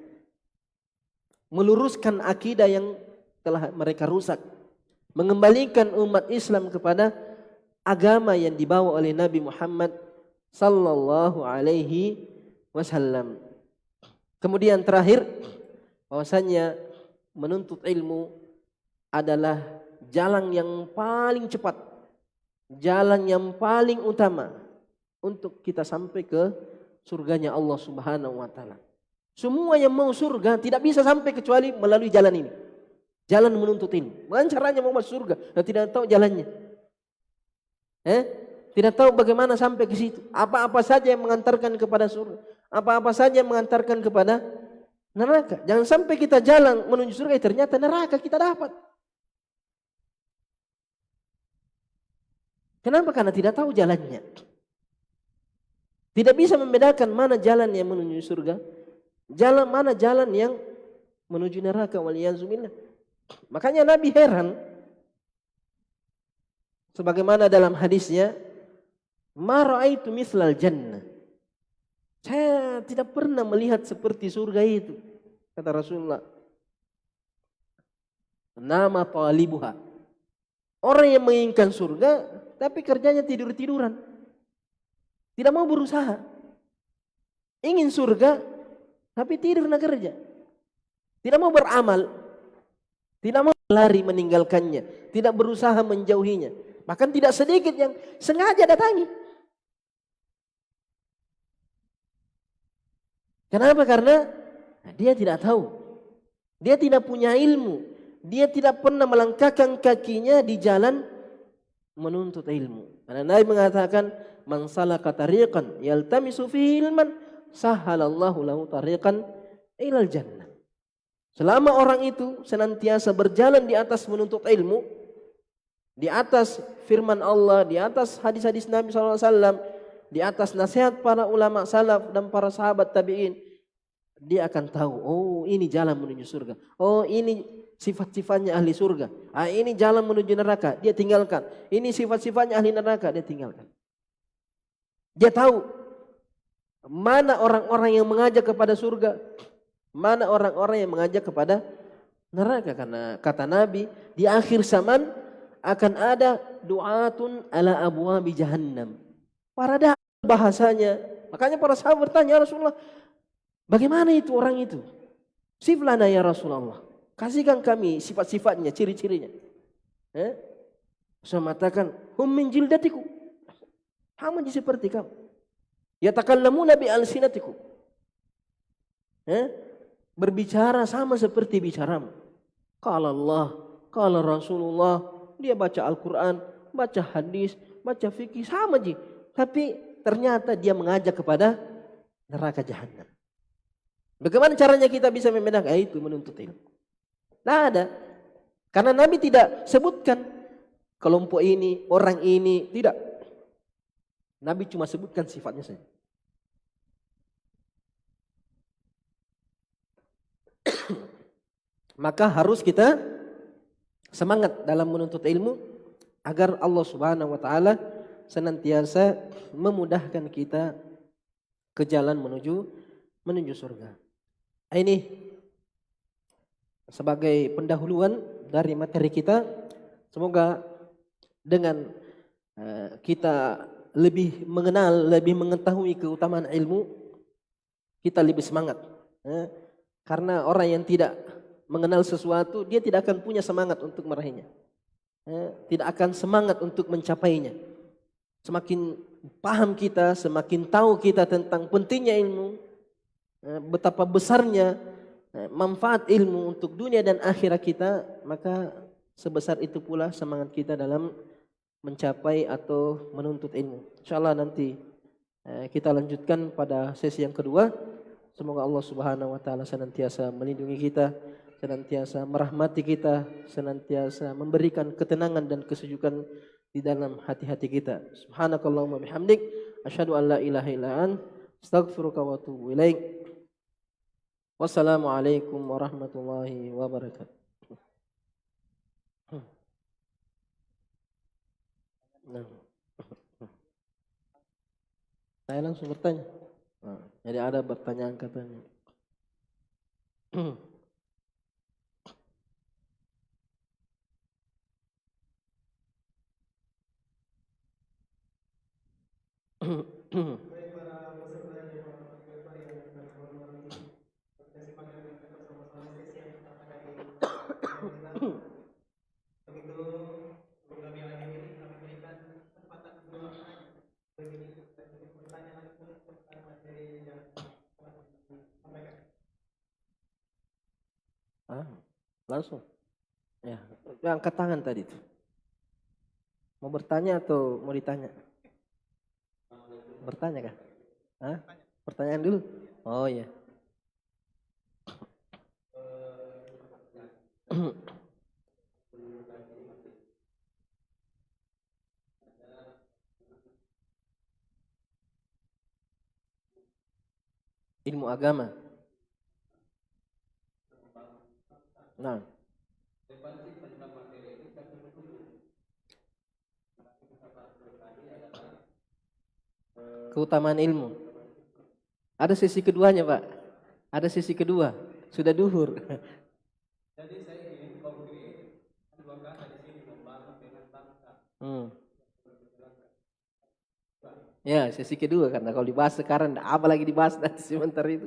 meluruskan akidah yang telah mereka rusak, mengembalikan umat Islam kepada agama yang dibawa oleh Nabi Muhammad sallallahu alaihi wasallam. Kemudian terakhir, bahwasanya menuntut ilmu adalah jalan yang paling cepat, jalan yang paling utama untuk kita sampai ke surganya Allah Subhanahu wa taala. Semua yang mau surga tidak bisa sampai kecuali melalui jalan ini. Jalan menuntut ilmu. Bagaimana caranya mau masuk surga dan tidak tahu jalannya? Tidak tahu bagaimana sampai ke situ. Apa-apa saja yang mengantarkan kepada surga, apa-apa saja yang mengantarkan kepada neraka. Jangan sampai kita jalan menuju surga ternyata neraka kita dapat. Kenapa? Karena tidak tahu jalannya. Tidak bisa membedakan mana jalan yang menuju surga, mana jalan yang menuju neraka, waliyazubillah. Makanya Nabi heran, sebagaimana dalam hadisnya, ma ra'aitu mithlal jannah. Saya tidak pernah melihat seperti surga itu, kata Rasulullah. Nama talibuha. Orang yang menginginkan surga tapi kerjanya tidur-tiduran. Tidak mau berusaha. Ingin surga tapi tidur nak kerja. Tidak mau beramal. Tidak mau lari meninggalkannya. Tidak berusaha menjauhinya. Bahkan tidak sedikit yang sengaja datangi. Kenapa? Karena dia tidak tahu. Dia tidak punya ilmu. Dia tidak pernah melangkahkan kakinya di jalan menuntut ilmu. Karena Nabi mengatakan, man salaka tariqan yaltamisu fihi ilman, sahhalallahu lahu tariqan ilal jannah. Selama orang itu senantiasa berjalan di atas menuntut ilmu, di atas firman Allah, di atas hadis-hadis Nabi SAW, di atas nasihat para ulama salaf dan para sahabat tabi'in, dia akan tahu, oh ini jalan menuju surga. Oh ini sifat-sifatnya ahli surga. Ah, ini jalan menuju neraka, dia tinggalkan. Ini sifat-sifatnya ahli neraka, dia tinggalkan. Dia tahu mana orang-orang yang mengajak kepada surga, mana orang-orang yang mengajak kepada neraka. Karena kata Nabi, di akhir zaman akan ada du'atun ala abwabi jahannam. Para da'i bahasanya. Makanya para sahabat bertanya, ya Rasulullah, bagaimana itu orang itu? Siflana ya Rasulullah. Kasihkan kami sifat-sifatnya, ciri-cirinya. Saya mengatakan, hum min jildatiku. Sama seperti kamu. Yatakallamuna bi alsinatikum. Berbicara sama seperti bicaramu. Qala Allah, qala Rasulullah. Dia baca Al-Quran, baca hadis, baca fikih, sama ji. Tapi ternyata dia mengajak kepada neraka jahanam. Bagaimana caranya kita bisa membedakan? Itu menuntut ilmu. Tidak ada. Karena Nabi tidak sebutkan kelompok ini, orang ini. Tidak. Nabi cuma sebutkan sifatnya saja. Maka harus kita semangat dalam menuntut ilmu agar Allah Subhanahu wa taala senantiasa memudahkan kita ke jalan menuju surga. Ini sebagai pendahuluan dari materi kita. Semoga dengan kita lebih mengenal, lebih mengetahui keutamaan ilmu, kita lebih semangat. Karena orang yang tidak mengenal sesuatu, dia tidak akan punya semangat untuk meraihnya. Tidak akan semangat untuk mencapainya. Semakin paham kita, semakin tahu kita tentang pentingnya ilmu, betapa besarnya manfaat ilmu untuk dunia dan akhirat kita, maka sebesar itu pula semangat kita dalam mencapai atau menuntut ilmu. InsyaAllah nanti kita lanjutkan pada sesi yang kedua. Semoga Allah Subhanahu wa taala senantiasa melindungi kita, senantiasa merahmati kita, senantiasa memberikan ketenangan dan kesejukan di dalam hati-hati kita. Subhanakallahumma bihamdik, asyhadu an la ilaha illa anta, astaghfiruka wa atubu ilaik. Wassalamualaikum warahmatullahi wabarakatuh. Nah. Saya langsung bertanya. Nah, jadi ada pertanyaan katanya. Langsung. Ya, angkat tangan tadi itu. Mau bertanya atau mau ditanya? Bertanya kah? Hah? Pertanyaan dulu. Oh iya. Ilmu agama. Nah. Keutamaan ilmu. Ada sesi keduanya, Pak. Ada sesi kedua. Sudah duhur. Jadi saya ingin konkret dua kata di sini membahas dengan bangsa. Ya, sesi kedua karena kalau dibahas sekarang apa lagi dibahas nanti sebentar itu.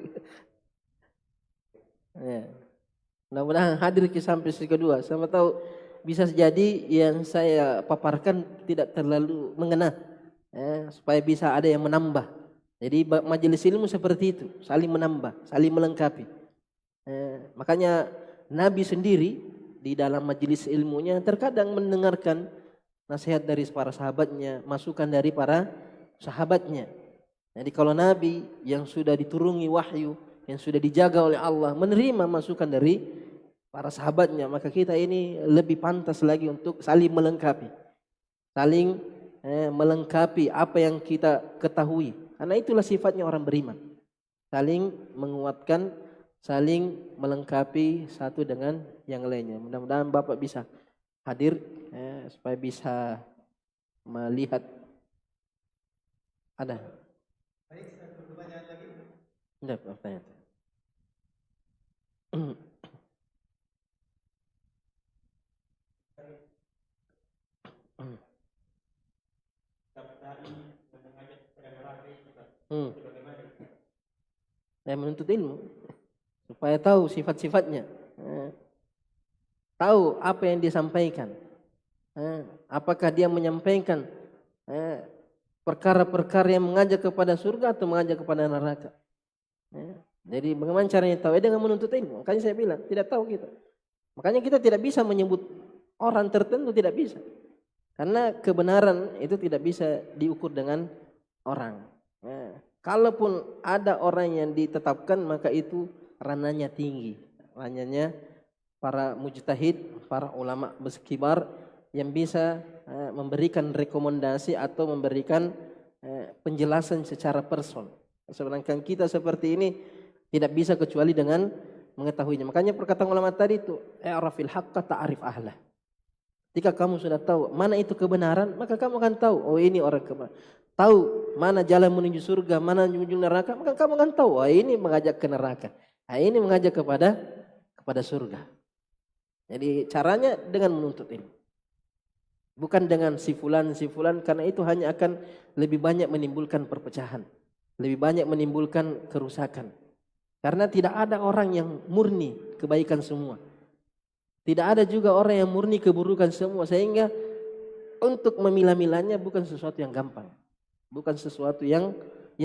Ya. Mudah-mudahan hadir sampai sesi kedua. Sama tahu bisa jadi yang saya paparkan tidak terlalu mengena. Supaya bisa ada yang menambah. Jadi majelis ilmu seperti itu, saling menambah, saling melengkapi. Makanya Nabi sendiri di dalam majelis ilmunya terkadang mendengarkan nasihat dari para sahabatnya, masukan dari para sahabatnya. Jadi kalau Nabi yang sudah diturungi wahyu, yang sudah dijaga oleh Allah, menerima masukan dari para sahabatnya, maka kita ini lebih pantas lagi untuk saling melengkapi. Saling melengkapi apa yang kita ketahui. Karena itulah sifatnya orang beriman. Saling menguatkan, saling melengkapi satu dengan yang lainnya. Mudah-mudahan Bapak bisa hadir supaya bisa melihat. Ada? Baik, satu pertanyaan lagi. Tidak, pertanyaan. Saya menuntut ilmu supaya tahu sifat-sifatnya, tahu apa yang dia sampaikan, apakah dia menyampaikan perkara-perkara yang mengajak kepada surga atau mengajak kepada neraka. Jadi bagaimana caranya tahu? Dengan menuntut ilmu. Makanya saya bilang tidak tahu kita. Makanya kita tidak bisa menyebut orang tertentu, tidak bisa. Karena kebenaran itu tidak bisa diukur dengan orang. Kalaupun ada orang yang ditetapkan, maka itu ranahnya tinggi. Ranahnya para mujtahid, para ulama berkibar yang bisa memberikan rekomendasi atau memberikan penjelasan secara person. Sedangkan kita seperti ini tidak bisa kecuali dengan mengetahuinya. Makanya perkataan ulama tadi itu, i'rafil haqqa ta'rif ahlah. Jika kamu sudah tahu mana itu kebenaran, maka kamu akan tahu, oh ini orang kebenaran. Tahu mana jalan menuju surga, mana menuju neraka, maka kamu akan tahu, oh ini mengajak ke neraka. Nah, ini mengajak kepada surga. Jadi caranya dengan menuntut ilmu. Bukan dengan sifulan, karena itu hanya akan lebih banyak menimbulkan perpecahan. Lebih banyak menimbulkan kerusakan. Karena tidak ada orang yang murni kebaikan semua. Tidak ada juga orang yang murni keburukan semua. Sehingga untuk memilah-milahnya bukan sesuatu yang gampang. Bukan sesuatu yang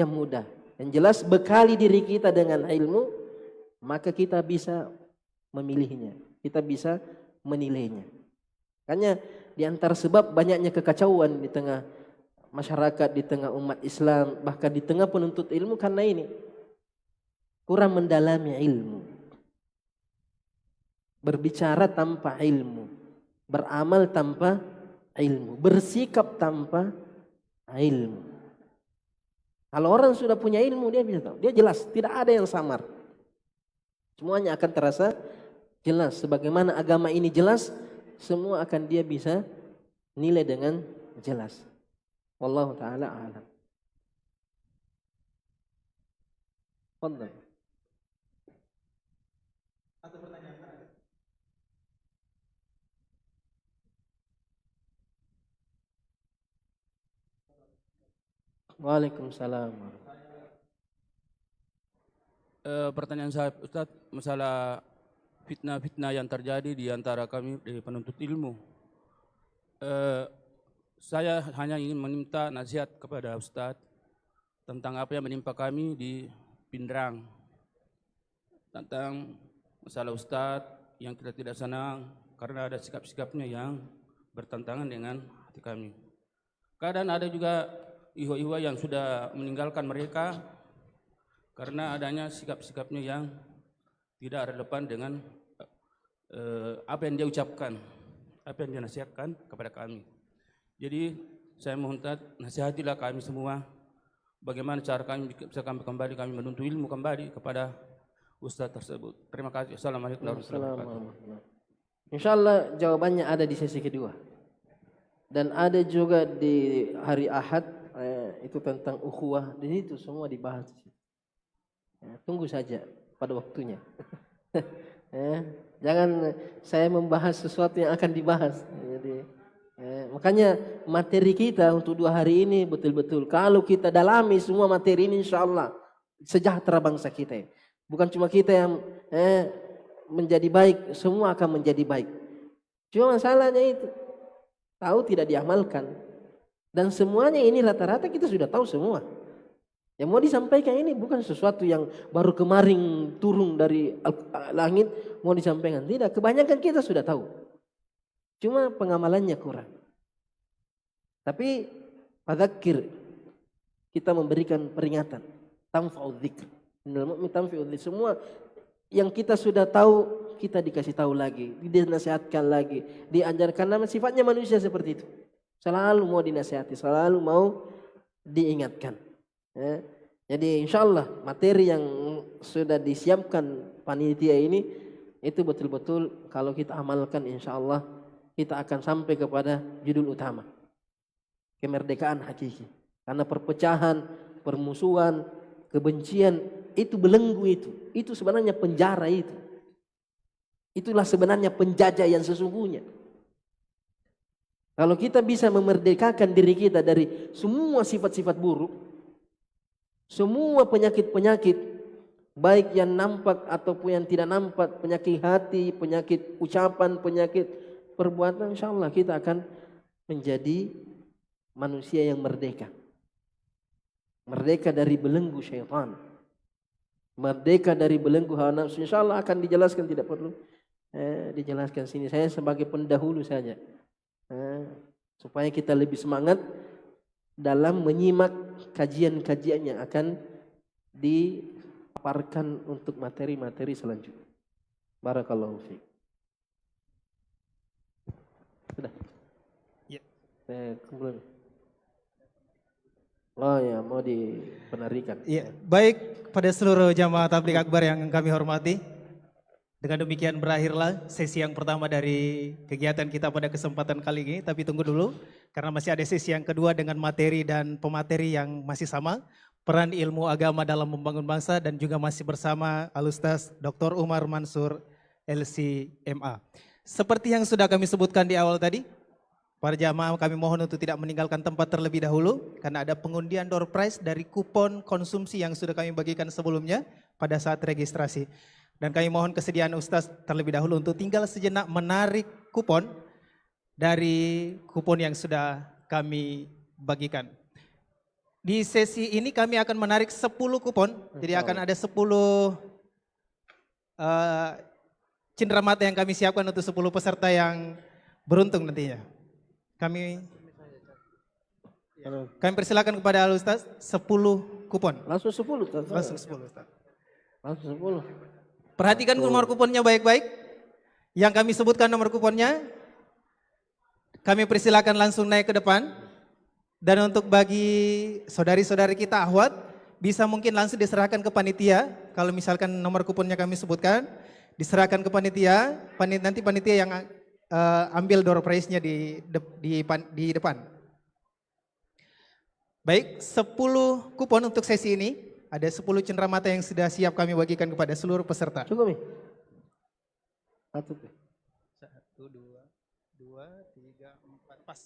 mudah. Yang jelas bekali diri kita dengan ilmu, maka kita bisa memilihnya. Kita bisa menilainya. Makanya di antara sebab banyaknya kekacauan di tengah masyarakat, di tengah umat Islam, bahkan di tengah penuntut ilmu karena ini. Kurang mendalami ilmu. Berbicara tanpa ilmu. Beramal tanpa ilmu. Bersikap tanpa ilmu. Kalau orang sudah punya ilmu, dia bisa tahu. Dia jelas, tidak ada yang samar. Semuanya akan terasa jelas. Sebagaimana agama ini jelas, semua akan dia bisa nilai dengan jelas. Wallahu ta'ala a'lam. Fadhal. Satu pertanyaan. Waalaikumsalam. Pertanyaan saya Ustaz, masalah fitnah-fitnah yang terjadi di antara kami di penuntut ilmu. Saya hanya ingin meminta nasihat kepada Ustaz tentang apa yang menimpa kami di Pindrang. Tentang masalah Ustaz yang kita tidak senang karena ada sikap-sikapnya yang bertentangan dengan hati kami. Kadang ada juga ihwa-ihwa yang sudah meninggalkan mereka karena adanya sikap-sikapnya yang tidak relevan dengan apa yang dia ucapkan, apa yang dia nasihatkan kepada kami. Jadi saya mohon nasihatilah kami semua bagaimana cara kami bisa kembali kami menuntut ilmu kembali kepada Ustaz tersebut. Terima kasih. Assalamualaikum warahmatullahi wabarakatuh. Insyaallah jawabannya ada di sesi kedua. Dan ada juga di hari Ahad itu tentang ukhuwah. Di situ semua dibahas. Tunggu saja pada waktunya. Jangan saya membahas sesuatu yang akan dibahas. Jadi makanya materi kita untuk 2 hari ini betul-betul kalau kita dalami semua materi ini, insyaallah sejahtera bangsa kita. Bukan cuma kita yang menjadi baik, semua akan menjadi baik. Cuma masalahnya itu tahu tidak diamalkan. Dan semuanya ini rata-rata kita sudah tahu semua. Yang mau disampaikan ini bukan sesuatu yang baru kemarin turun dari langit mau disampaikan. Tidak, kebanyakan kita sudah tahu. Cuma pengamalannya kurang. Tapi fadzakir, kita memberikan peringatan. Tanfa'udz dzikr. Innal mu'min tanfa'udz dzikr. Semua yang kita sudah tahu, kita dikasih tahu lagi, dinasihatkan lagi, diajarkan. Nama sifatnya manusia seperti itu. Selalu mau dinasihati, selalu mau diingatkan. Ya. Jadi insya Allah materi yang sudah disiapkan panitia ini itu betul-betul kalau kita amalkan insya Allah kita akan sampai kepada judul utama. Kemerdekaan hakiki. Karena perpecahan, permusuhan, kebencian itu belenggu itu. Itu sebenarnya penjara itu. Itulah sebenarnya penjajah yang sesungguhnya. Kalau kita bisa memerdekakan diri kita dari semua sifat-sifat buruk, semua penyakit-penyakit, baik yang nampak ataupun yang tidak nampak, penyakit hati, penyakit ucapan, penyakit perbuatan, insya Allah kita akan menjadi manusia yang merdeka. Merdeka dari belenggu syaitan. Merdeka dari belenggu hawa nafsu. Insya Allah akan dijelaskan, tidak perlu dijelaskan sini. Saya sebagai pendahulu saja. Supaya kita lebih semangat dalam menyimak kajian-kajian yang akan dipaparkan untuk materi-materi selanjutnya. Barakallahu fiik. Sudah? Ya. Kemudian. Oh ya, mau dipenarikan. Iya, baik pada seluruh jamaah tabligh akbar yang kami hormati. Dengan demikian berakhirlah sesi yang pertama dari kegiatan kita pada kesempatan kali ini. Tapi tunggu dulu, karena masih ada sesi yang kedua dengan materi dan pemateri yang masih sama. Peran ilmu agama dalam membangun bangsa, dan juga masih bersama Al-Ustaz Dr. Umar Mansur LC.MA. Seperti yang sudah kami sebutkan di awal tadi, para jamaah kami mohon untuk tidak meninggalkan tempat terlebih dahulu, karena ada pengundian door prize dari kupon konsumsi yang sudah kami bagikan sebelumnya pada saat registrasi. Dan kami mohon kesediaan Ustaz terlebih dahulu untuk tinggal sejenak menarik kupon dari kupon yang sudah kami bagikan. Di sesi ini kami akan menarik 10 kupon, jadi akan ada 10 cenderamata yang kami siapkan untuk 10 peserta yang beruntung nantinya. Kami persilakan kepada Al-Ustaz 10 kupon. Langsung 10. Langsung 10 Ustaz. Langsung 10. Perhatikan nomor kuponnya baik-baik. Yang kami sebutkan nomor kuponnya, kami persilakan langsung naik ke depan. Dan untuk bagi saudari-saudari kita ahwat, bisa mungkin langsung diserahkan ke panitia. Kalau misalkan nomor kuponnya kami sebutkan, diserahkan ke panitia. Nanti panitia yang ambil door prize-nya di depan. Baik, 10 kupon untuk sesi ini. Ada 10 cenderamata yang sudah siap kami bagikan kepada seluruh peserta. Cukup nih. 1, 2, 3, 4, pas.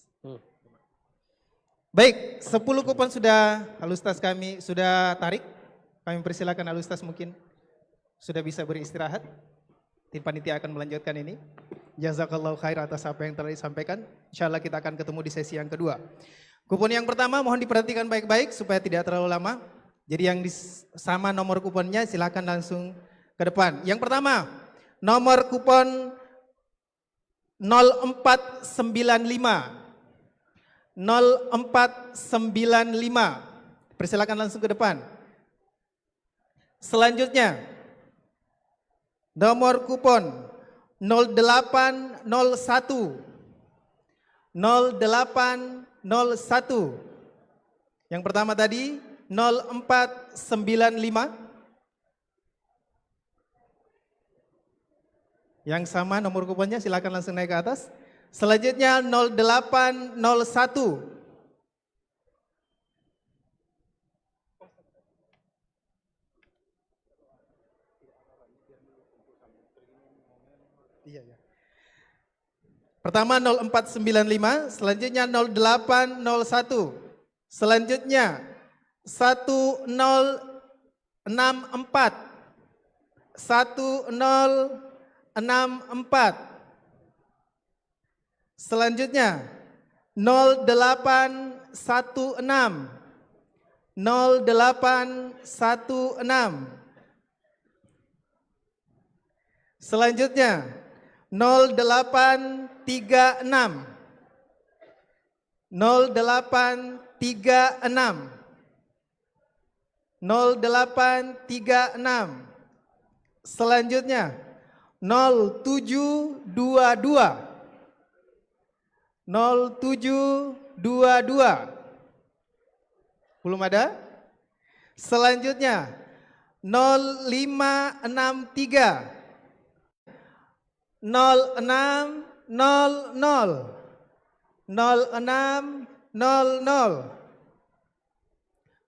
Baik, 10 kupon sudah Al-Ustaz kami sudah tarik. Kami persilakan Al-Ustaz mungkin sudah bisa beristirahat. Tim panitia akan melanjutkan ini. Jazakallahu khair atas apa yang telah disampaikan. Insyaallah kita akan ketemu di sesi yang kedua. Kupon yang pertama mohon diperhatikan baik-baik supaya tidak terlalu lama. Jadi yang sama nomor kuponnya silakan langsung ke depan. Yang pertama, nomor kupon 0495. 0495. Persilakan langsung ke depan. Selanjutnya, nomor kupon 0801. 0801. Yang pertama tadi 0495. Yang sama nomor kuponnya silakan langsung naik ke atas. Selanjutnya 0801. Pertama 0495, selanjutnya 0801. Selanjutnya 1064. 1064. Selanjutnya 0816. 0816. Selanjutnya 0836. 0836. 0836. Selanjutnya 0722. 0722. Belum ada? Selanjutnya 0563. 0600. 0600.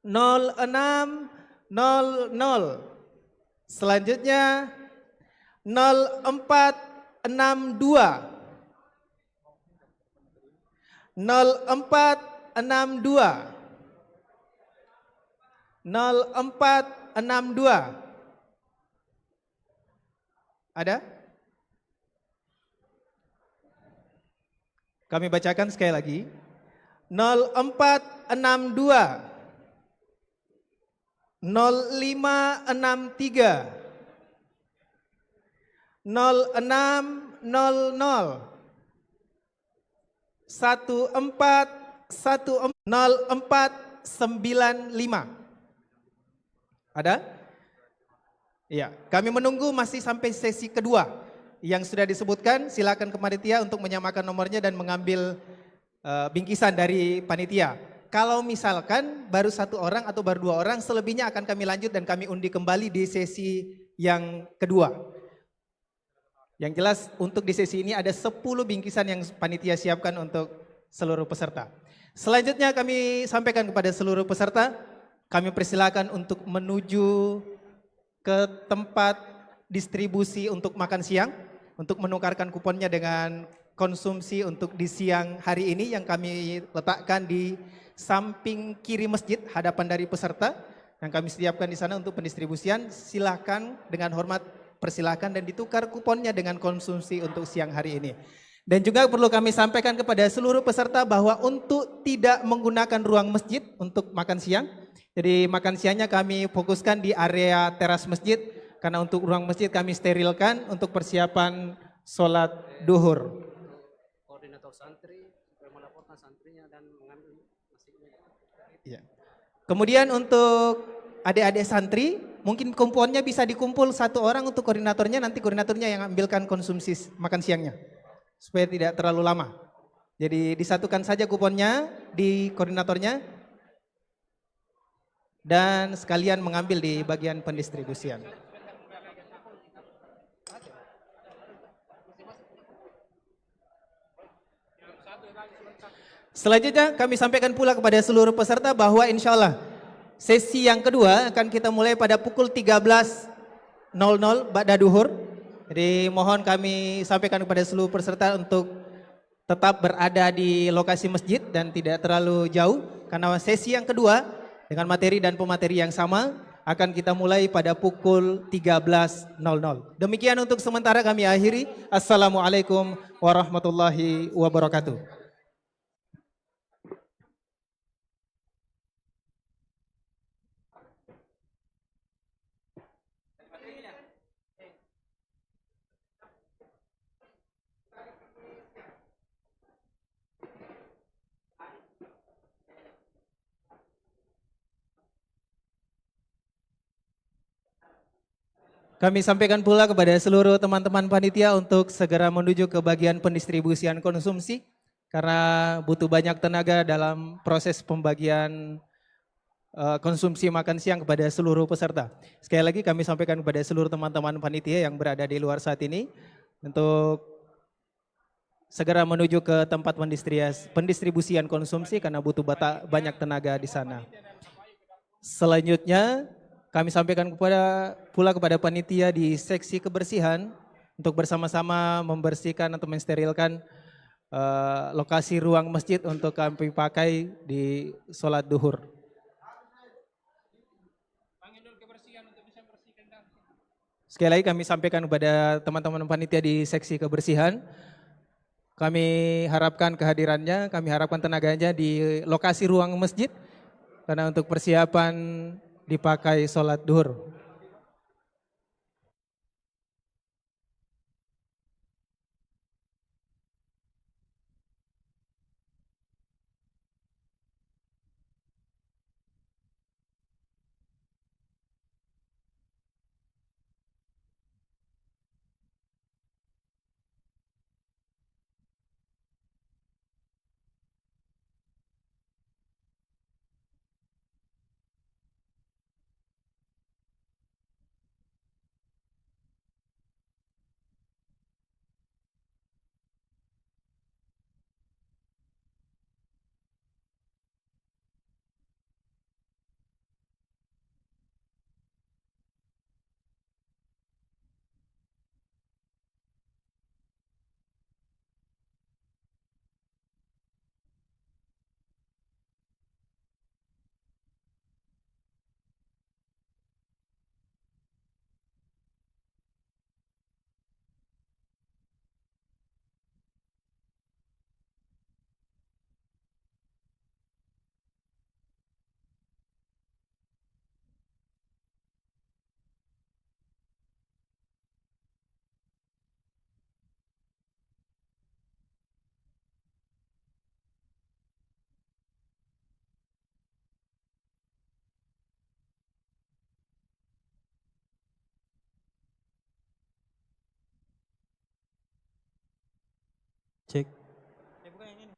0600. Selanjutnya 0462. 0462. 0462. Ada? Kami bacakan sekali lagi. 0462. 0563. 0600. 0495. Ada? Iya, kami menunggu masih sampai sesi kedua. Yang sudah disebutkan, silakan ke panitia untuk menyamakan nomornya dan mengambil bingkisan dari panitia. Kalau misalkan baru 1 orang atau baru 2 orang, selebihnya akan kami lanjut dan kami undi kembali di sesi yang kedua. Yang jelas untuk di sesi ini ada 10 bingkisan yang panitia siapkan untuk seluruh peserta. Selanjutnya kami sampaikan kepada seluruh peserta, kami persilakan untuk menuju ke tempat distribusi untuk makan siang, untuk menukarkan kuponnya dengan konsumsi untuk di siang hari ini yang kami letakkan di samping kiri masjid hadapan dari peserta yang kami sediakan di sana untuk pendistribusian. Silakan dengan hormat persilakan dan ditukar kuponnya dengan konsumsi untuk siang hari ini. Dan juga perlu kami sampaikan kepada seluruh peserta bahwa untuk tidak menggunakan ruang masjid untuk makan siang, jadi makan siangnya kami fokuskan di area teras masjid karena untuk ruang masjid kami sterilkan untuk persiapan sholat duhur. Koordinator santri supaya melaporkan santrinya dan mengambil nasibnya. Ya. Kemudian untuk adik-adik santri, mungkin kuponnya bisa dikumpul 1 orang untuk koordinatornya, nanti koordinatornya yang ambilkan konsumsi makan siangnya. Supaya tidak terlalu lama. Jadi disatukan saja kuponnya di koordinatornya dan sekalian mengambil di bagian pendistribusian. Selanjutnya kami sampaikan pula kepada seluruh peserta bahwa insya Allah sesi yang kedua akan kita mulai pada pukul 13.00 ba'da duhur. Jadi mohon kami sampaikan kepada seluruh peserta untuk tetap berada di lokasi masjid dan tidak terlalu jauh. Karena sesi yang kedua dengan materi dan pemateri yang sama akan kita mulai pada pukul 13.00. Demikian untuk sementara kami akhiri. Assalamualaikum warahmatullahi wabarakatuh. Kami sampaikan pula kepada seluruh teman-teman panitia untuk segera menuju ke bagian pendistribusian konsumsi karena butuh banyak tenaga dalam proses pembagian konsumsi makan siang kepada seluruh peserta. Sekali lagi kami sampaikan kepada seluruh teman-teman panitia yang berada di luar saat ini untuk segera menuju ke tempat pendistribusian konsumsi karena butuh banyak tenaga di sana. Selanjutnya kami sampaikan pula kepada panitia di seksi kebersihan untuk bersama-sama membersihkan atau mensterilkan lokasi ruang masjid untuk kami pakai di sholat duhur. Sekali lagi kami sampaikan kepada teman-teman panitia di seksi kebersihan, kami harapkan kehadirannya, kami harapkan tenaganya di lokasi ruang masjid karena untuk persiapan dipakai sholat duhur. Cek. Bukan yang ini.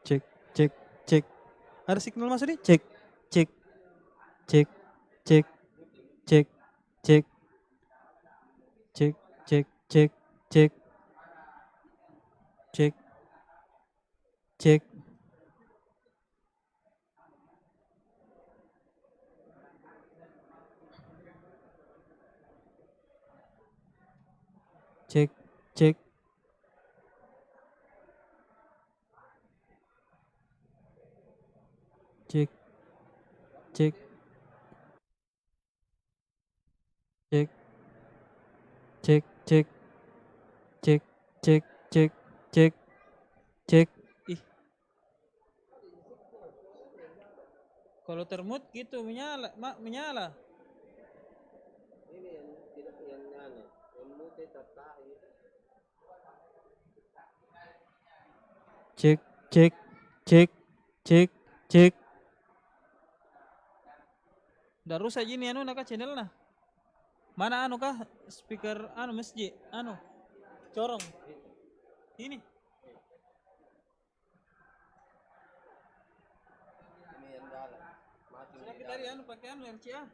Cek, cek, cek. Ada signal masuk nih? Cek, cek, cek, cek, cek, cek, cek, cek, cek, cek, cek, cek. Cek, cek. Cek, cek, cek, cek, cek, cek, cek, cek, cek, cek. Ih, kalau termut gitu menyala, menyala. Ini yang tidak yang aneh, yang mute tak Cek, cek, cek, cek, cek. Udah rusak gini anu nak channel nah. Mana anu kah speaker anu masjid anu corong. Ini. ini yang dalam. Mati Sudah kita dari anu pakai anu RCA.